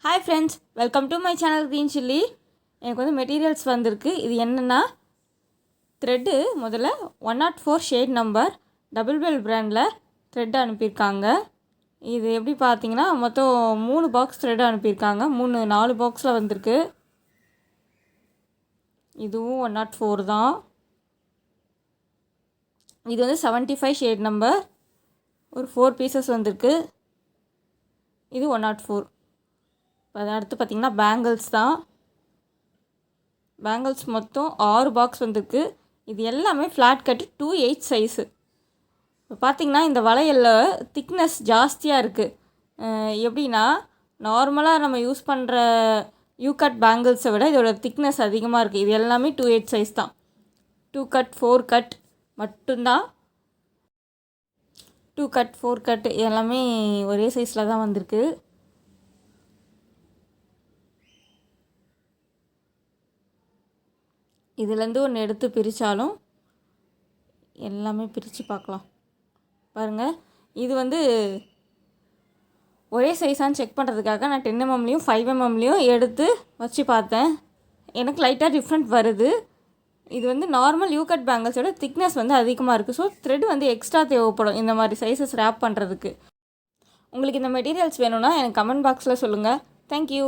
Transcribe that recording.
Hi friends, welcome to my channel green chilli. எனக்கு வந்து materials வந்திருக்கு. இது என்னென்னா த்ரெட்டு முதல்ல 104 ஷேட் நம்பர் டபுள் பெல் பிராண்டில் த்ரெட் அனுப்பியிருக்காங்க. இது எப்படி பார்த்தீங்கன்னா மொத்தம் 3 பாக்ஸ் த்ரெட் அனுப்பியிருக்காங்க. 4 பாக்ஸில் வந்திருக்கு. இதுவும் 104 தான். இது வந்து 75 ஷேட் நம்பர், ஒரு 4 பீசஸ் வந்திருக்கு. இது 104. அது அடுத்து பார்த்திங்கன்னா பேங்கிள்ஸ் தான். பேங்கிள்ஸ் மொத்தம் 6 பாக்ஸ் வந்திருக்கு. இது எல்லாமே ஃப்ளாட் கட்டு 2/8 சைஸு. இப்போ பார்த்திங்கன்னா இந்த வளையலில் திக்னஸ் ஜாஸ்தியாக இருக்குது. எப்படின்னா நார்மலாக நம்ம யூஸ் பண்ணுற யூ கட் பேங்கிள்ஸை விட இதோட திக்னஸ் அதிகமாக இருக்குது. இது எல்லாமே 2/8 சைஸ் தான். 2 கட் 4 கட் மட்டும்தான். 2 கட் 4 கட் எல்லாமே ஒரே சைஸில் தான் வந்திருக்கு. இதுலேருந்து ஒன்று எடுத்து பிரித்தாலும் எல்லாமே பிரித்து பார்க்கலாம். பாருங்கள், இது வந்து ஒரே சைஸான்னு செக் பண்ணுறதுக்காக நான் 10 mmலையும் 5 mmலையும் எடுத்து வச்சு பார்த்தேன். எனக்கு லைட்டாக டிஃப்ரெண்ட் வருது. இது வந்து நார்மல் யூ கட் பேங்கிள்ஸோட திக்னஸ் வந்து அதிகமாக இருக்குது. ஸோ த்ரெட் வந்து எக்ஸ்ட்ரா தேவைப்படும் இந்த மாதிரி சைஸஸ் ரேப் பண்ணுறதுக்கு. உங்களுக்கு இந்த மெட்டீரியல்ஸ் வேணும்னா எனக்கு கமெண்ட் பாக்ஸில் சொல்லுங்கள். தேங்க்யூ.